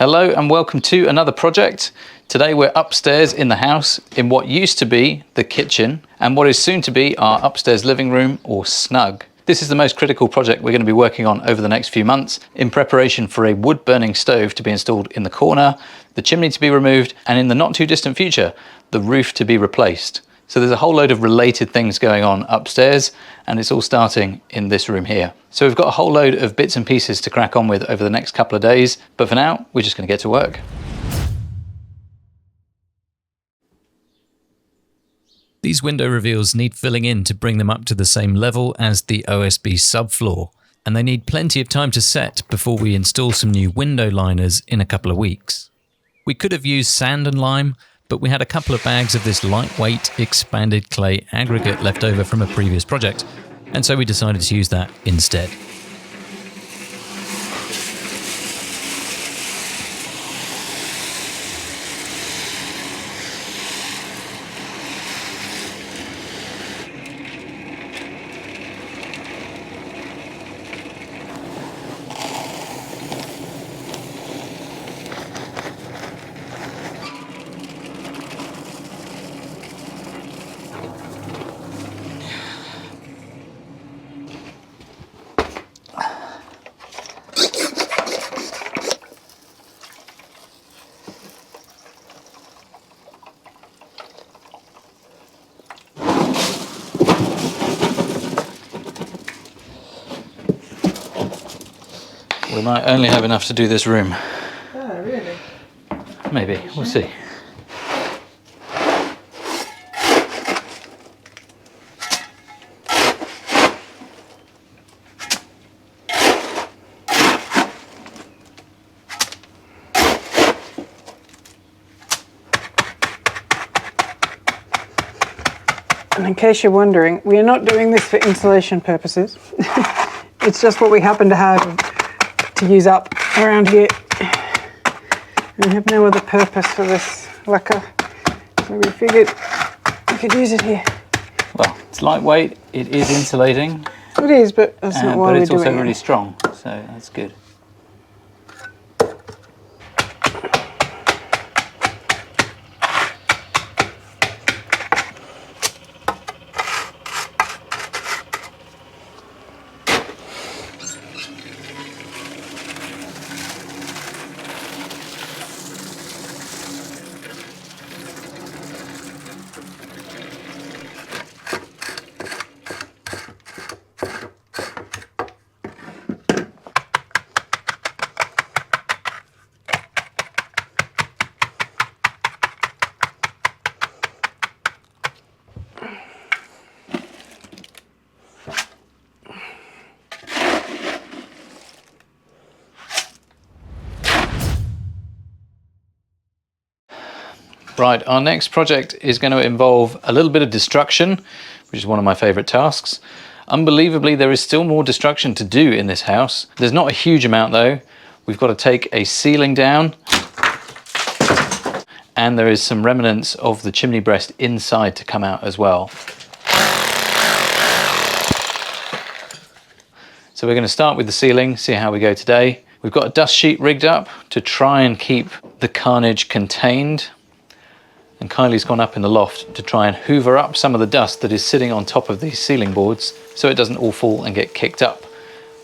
Hello and welcome to another project. Today we're upstairs in the house in what used to be the kitchen and what is soon to be our upstairs living room or snug. This is the most critical project we're going to be working on over the next few months in preparation for a wood burning stove to be installed in the corner, the chimney to be removed, and in the not too distant future, the roof to be replaced. So there's a whole load of related things going on upstairs, and it's all starting in this room here. So we've got a whole load of bits and pieces to crack on with over the next couple of days, but for now, we're just going to get to work. These window reveals need filling in to bring them up to the same level as the OSB subfloor, and they need plenty of time to set before we install some new window liners in a couple of weeks. We could have used sand and lime, but we had a couple of bags of this lightweight expanded clay aggregate left over from a previous project, and so we decided to use that instead. We might only have enough to do this room. Oh, really? Maybe, we'll see. And in case you're wondering, we are not doing this for insulation purposes. It's just what we happen to have to use up around here. And we have no other purpose for this lacquer, so we figured we could use it here. Well, it's lightweight, it is insulating. It is, but that's not why we're doing it. But it's also really strong, so that's good. Right, our next project is going to involve a little bit of destruction, which is one of my favourite tasks. Unbelievably, there is still more destruction to do in this house. There's not a huge amount though. We've got to take a ceiling down, and there is some remnants of the chimney breast inside to come out as well. So we're going to start with the ceiling, see how we go today. We've got a dust sheet rigged up to try and keep the carnage contained. And Kylie's gone up in the loft to try and hoover up some of the dust that is sitting on top of these ceiling boards so it doesn't all fall and get kicked up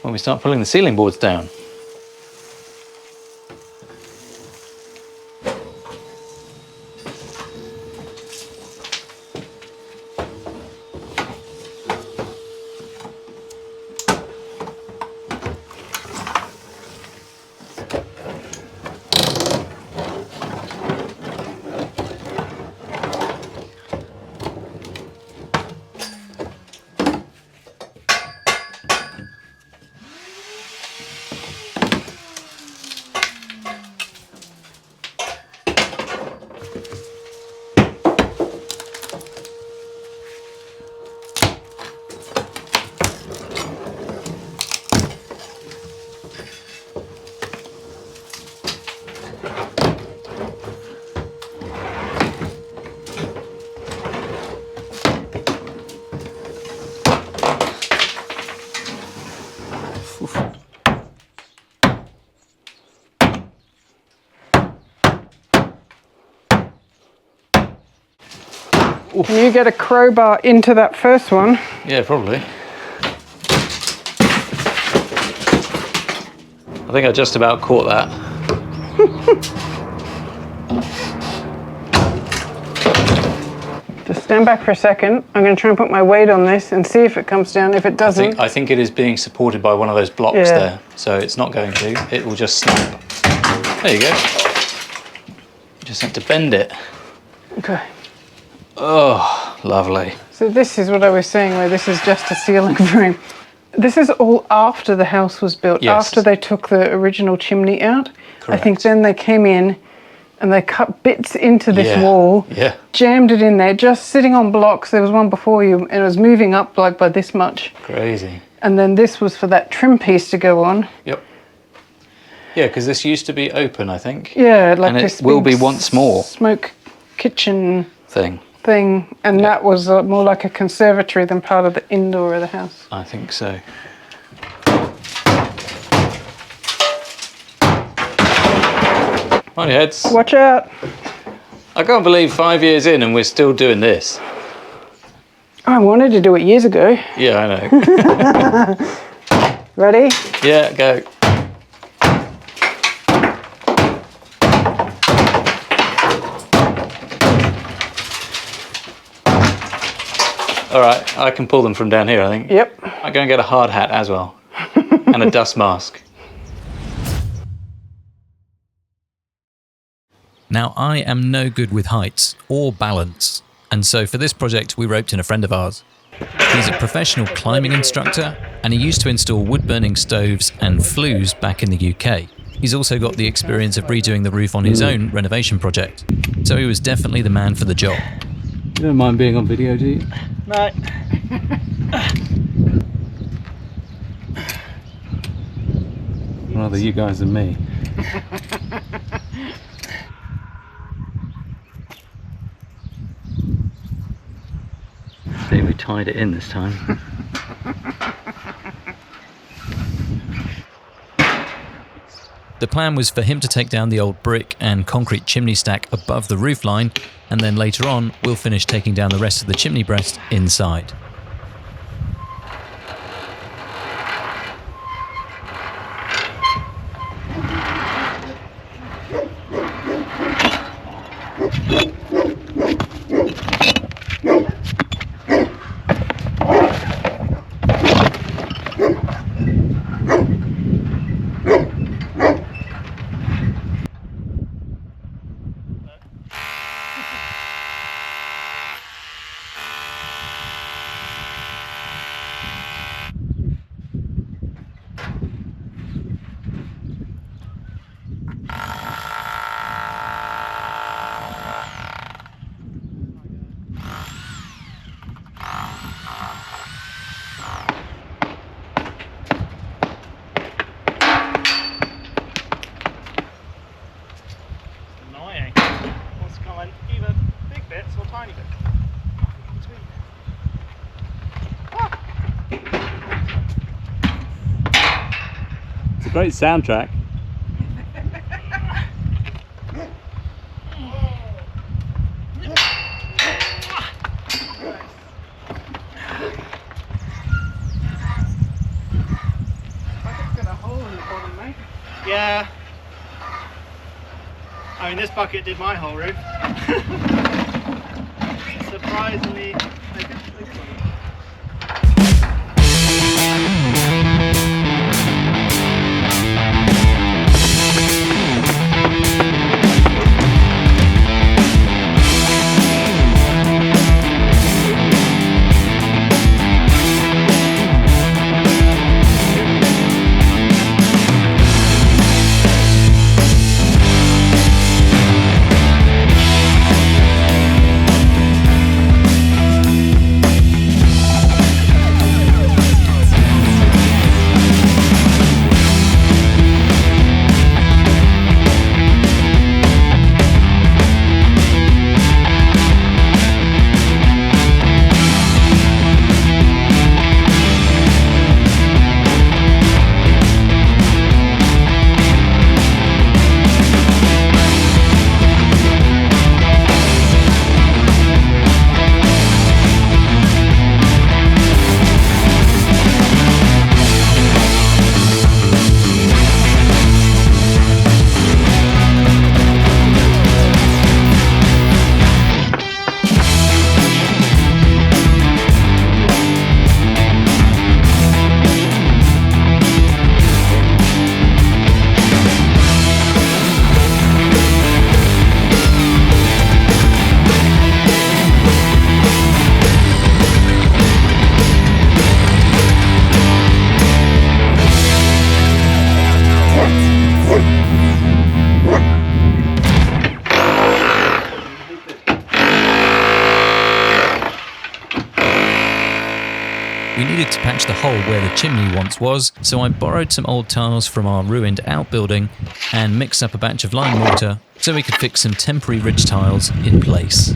when we start pulling the ceiling boards down. Can you get a crowbar into that first one? Yeah, probably. I think I just about caught that. Just stand back for a second. I'm going to try and put my weight on this and see if it comes down. If it doesn't... I think it is being supported by one of those blocks there. So it's not going to. It will just snap. There you go. You just have to bend it. Okay. Oh, lovely. So this is what I was saying, where this is just a ceiling frame. This is all after the house was built, after they took the original chimney out. Correct. I think then they came in and they cut bits into this wall, jammed it in there, just sitting on blocks. There was one before you, and it was moving up like by this much. Crazy. And then this was for that trim piece to go on. Yep. Yeah, because this used to be open, I think. Yeah, like and this it will be once more. Smoke kitchen thing. And that was more like a conservatory than part of the indoor of the house. I think so. On your heads. Watch out. I can't believe 5 years in and we're still doing this. I wanted to do it years ago. Yeah, I know. Ready? Yeah, go. All right, I can pull them from down here, I think. Yep. I'm going to get a hard hat as well. And a dust mask. Now, I am no good with heights or balance, and so for this project we roped in a friend of ours. He's a professional climbing instructor, and he used to install wood-burning stoves and flues back in the UK. He's also got the experience of redoing the roof on his own renovation project, so he was definitely the man for the job. You don't mind being on video, do you? No. Rather you guys than me. See, we tied it in this time. The plan was for him to take down the old brick and concrete chimney stack above the roof line, and then later on we'll finish taking down the rest of the chimney breast inside. It's a great soundtrack. Yeah. I mean, this bucket did my whole roof. Surprisingly, a good one. We needed to patch the hole where the chimney once was, so I borrowed some old tiles from our ruined outbuilding and mixed up a batch of lime mortar so we could fix some temporary ridge tiles in place.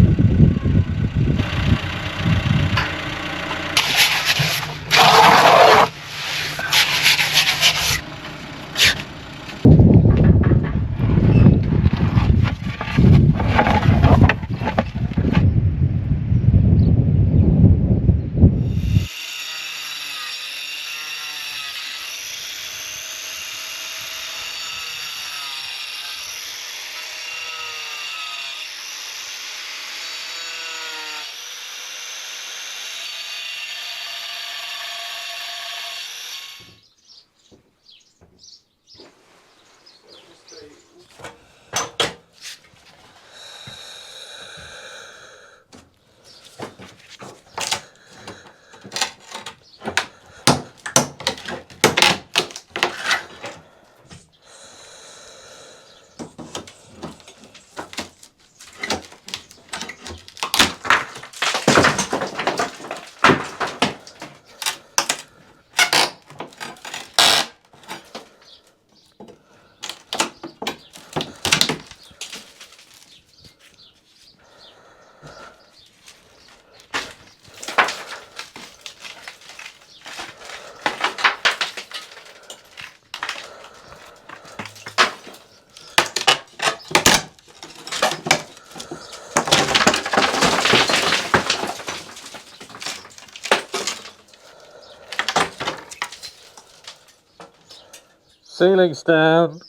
Ceiling's down.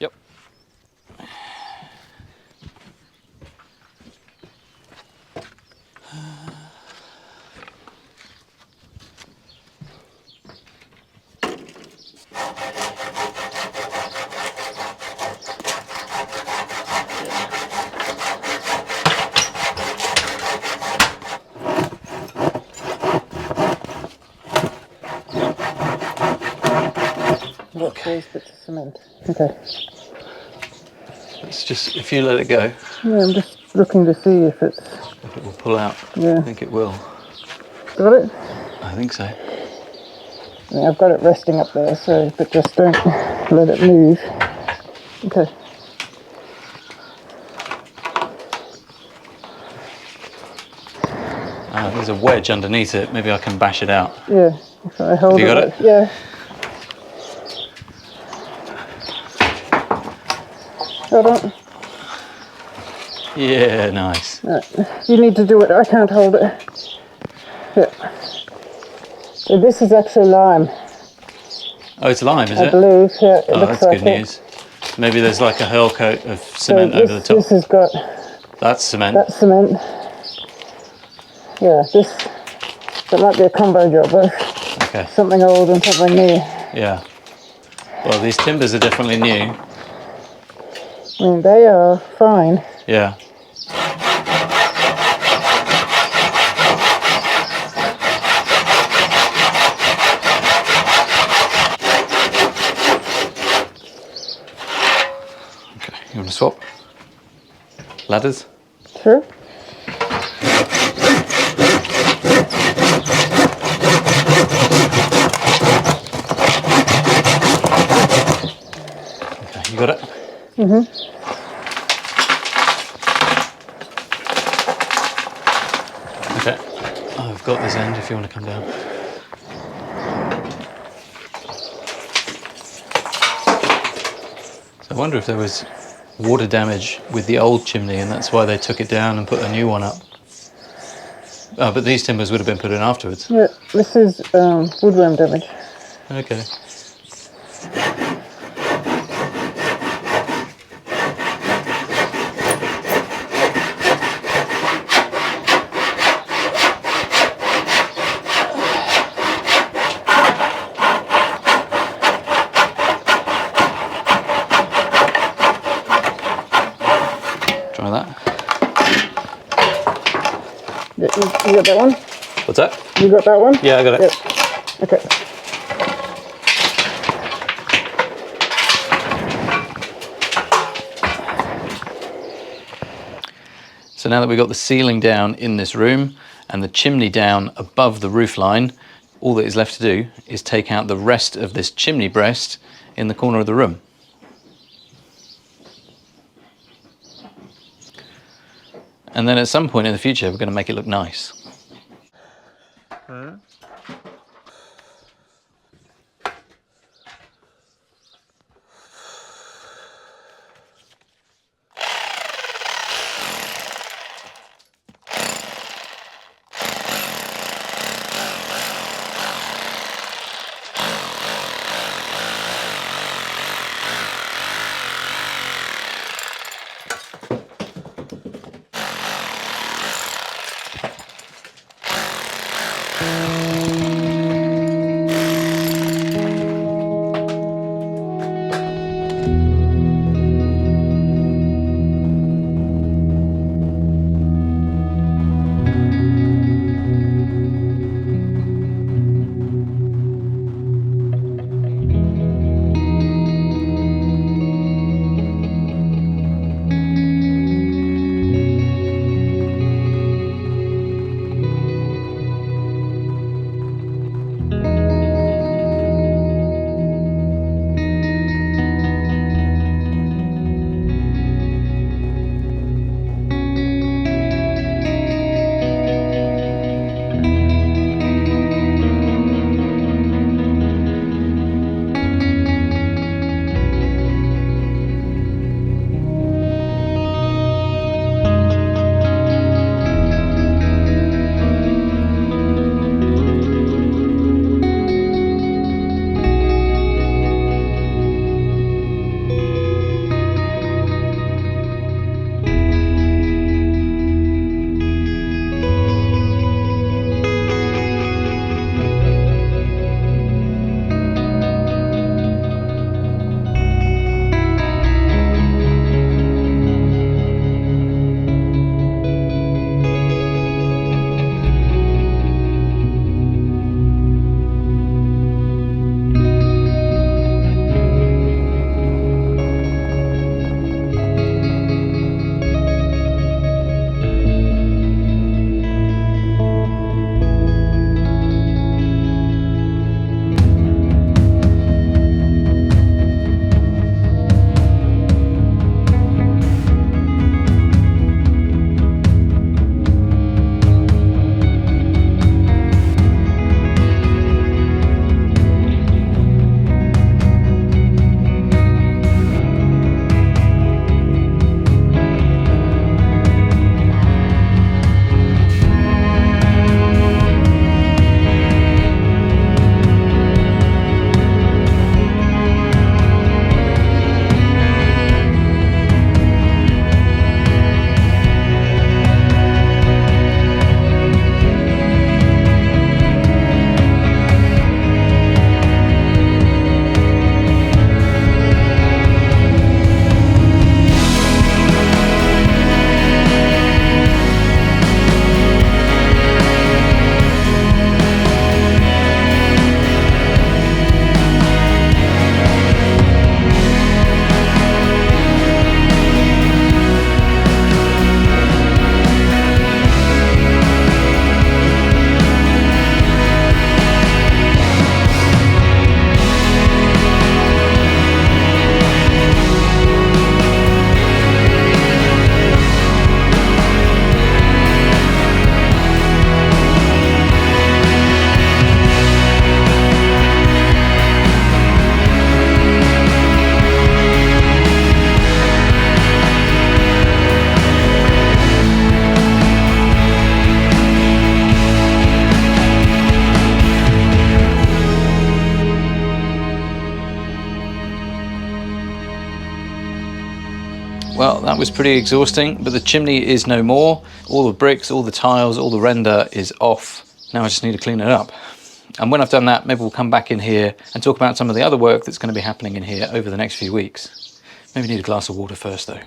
Yep. What those bits of cement? Okay. It's just, if you let it go, Yeah, I'm just looking to see if it's... if it will pull out. Yeah. I think it will. Got it? I think so. I mean, I've got it resting up there, so, but just don't let it move. Okay. Ah, there's a wedge underneath it. Maybe I can bash it out. Yeah. If I hold Have you got like, it? yeah. Hold on. Yeah, nice. Right. You need to do it. I can't hold it. Yeah. So this is actually lime, Oh, it's lime, is I it? believe. Yeah, it Oh, looks that's like good it. news. Maybe there's like a hurl coat of So cement over the top. this has got That's cement. that cement. Yeah, that might be a combo job of Okay. something old and something new. Yeah. Well, these timbers are definitely new. I mean, they are fine. Yeah. Okay, you want to swap? Ladders? Sure. Okay, you got it? Okay. I've got this end if you want to come down. So I wonder if there was water damage with the old chimney and that's why they took it down and put a new one up. Oh, but these timbers would have been put in afterwards. Yeah, this is woodworm damage. Okay. Try that. Yeah, you got that one? What's that? You got that one? Yeah, I got it. Yep. Okay. So now that we've got the ceiling down in this room and the chimney down above the roof line, all that is left to do is take out the rest of this chimney breast in the corner of the room. And then at some point in the future, we're going to make it look nice. part was pretty exhausting, but the chimney is no more. All the bricks, all the tiles, all the render is off. Now I just need to clean it up. And when I've done that, maybe we'll come back in here and talk about some of the other work that's going to be happening in here over the next few weeks. Maybe need a glass of water first though.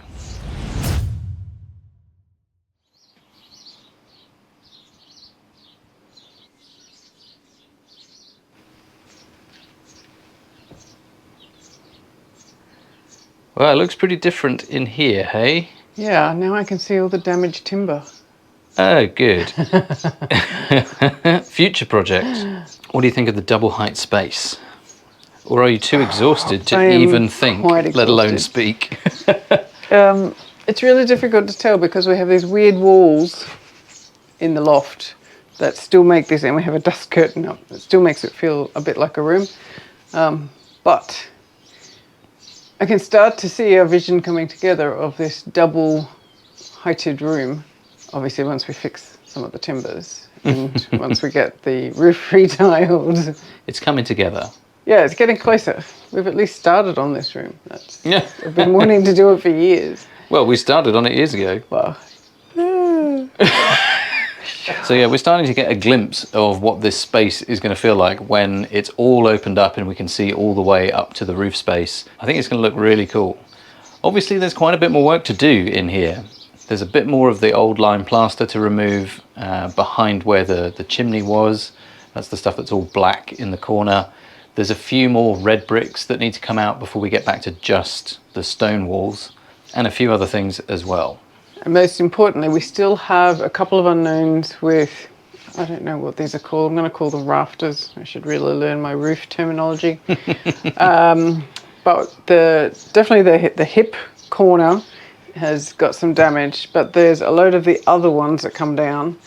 Well, it looks pretty different in here, hey? Yeah, now I can see all the damaged timber. Oh, good. Future project. What do you think of the double height space? Or are you too exhausted to even think, let alone speak? It's really difficult to tell because we have these weird walls in the loft that still make this, and we have a dust curtain up. It still makes it feel a bit like a room. But I can start to see our vision coming together of this double heighted room. Obviously, once we fix some of the timbers and once we get the roof retiled. It's coming together. Yeah, it's getting closer. We've at least started on this room. Yeah. I've been wanting to do it for years. Well, we started on it years ago. Well, So yeah, we're starting to get a glimpse of what this space is going to feel like when it's all opened up and we can see all the way up to the roof space. I think it's going to look really cool. Obviously, there's quite a bit more work to do in here. There's a bit more of the old lime plaster to remove behind where the chimney was. That's the stuff that's all black in the corner. There's a few more red bricks that need to come out before we get back to just the stone walls, and a few other things as well. and most importantly, we still have a couple of unknowns with, I don't know what these are called. I'm going to call them rafters. I should really learn my roof terminology. But definitely the hip corner has got some damage, but there's a load of the other ones that come down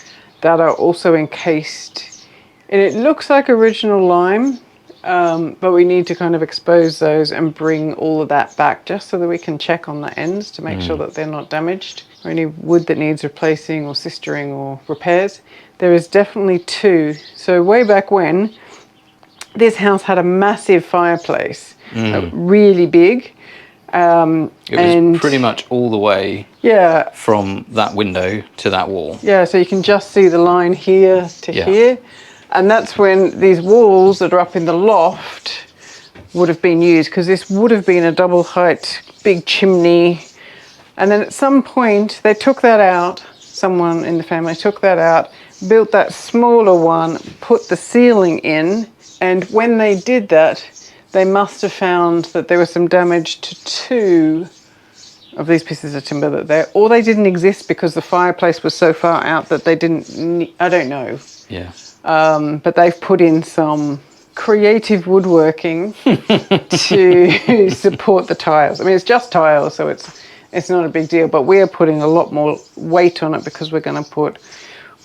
that are also encased. And it looks like original lime, but we need to kind of expose those and bring all of that back just so that we can check on the ends to make sure that they're not damaged, or any wood that needs replacing or sistering or repairs. There is definitely two. So way back when, this house had a massive fireplace, really big. It was pretty much all the way from that window to that wall. Yeah, so you can just see the line here to here. And that's when these walls that are up in the loft would have been used, because this would have been a double height, big chimney. And then at some point they took that out, someone in the family took that out, built that smaller one, put the ceiling in. And when they did that, they must have found that there was some damage to two of these pieces of timber or they didn't exist because the fireplace was so far out that they didn't need, I don't know. Yeah. But they've put in some creative woodworking to support the tiles. I mean, it's just tiles, so it's not a big deal, but we're putting a lot more weight on it because we're going to put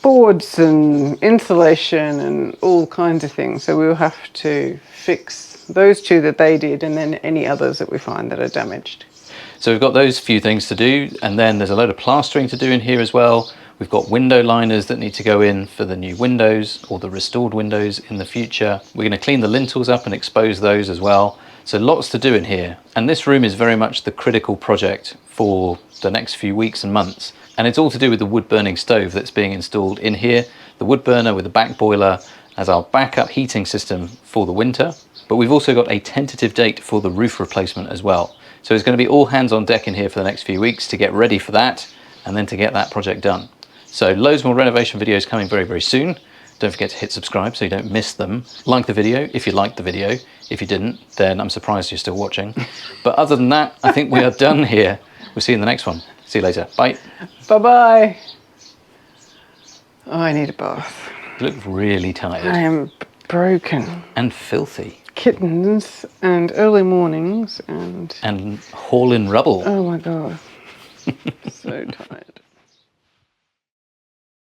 boards and insulation and all kinds of things. So we'll have to fix those two that they did, and then any others that we find that are damaged. So we've got those few things to do, and then there's a load of plastering to do in here as well. We've got window liners that need to go in for the new windows or the restored windows in the future. We're going to clean the lintels up and expose those as well. So lots to do in here. And this room is very much the critical project for the next few weeks and months. And it's all to do with the wood burning stove that's being installed in here. The wood burner with the back boiler as our backup heating system for the winter. But we've also got a tentative date for the roof replacement as well. So it's going to be all hands on deck in here for the next few weeks to get ready for that and then to get that project done. So loads more renovation videos coming very, very soon. Don't forget to hit subscribe so you don't miss them. Like the video if you liked the video. If you didn't, then I'm surprised you're still watching. But other than that, I think we are done here. We'll see you in the next one. See you later. Bye. Bye-bye. Oh, I need a bath. You look really tired. I am broken. And filthy. Kittens and early mornings and hauling rubble. oh my god. So tired.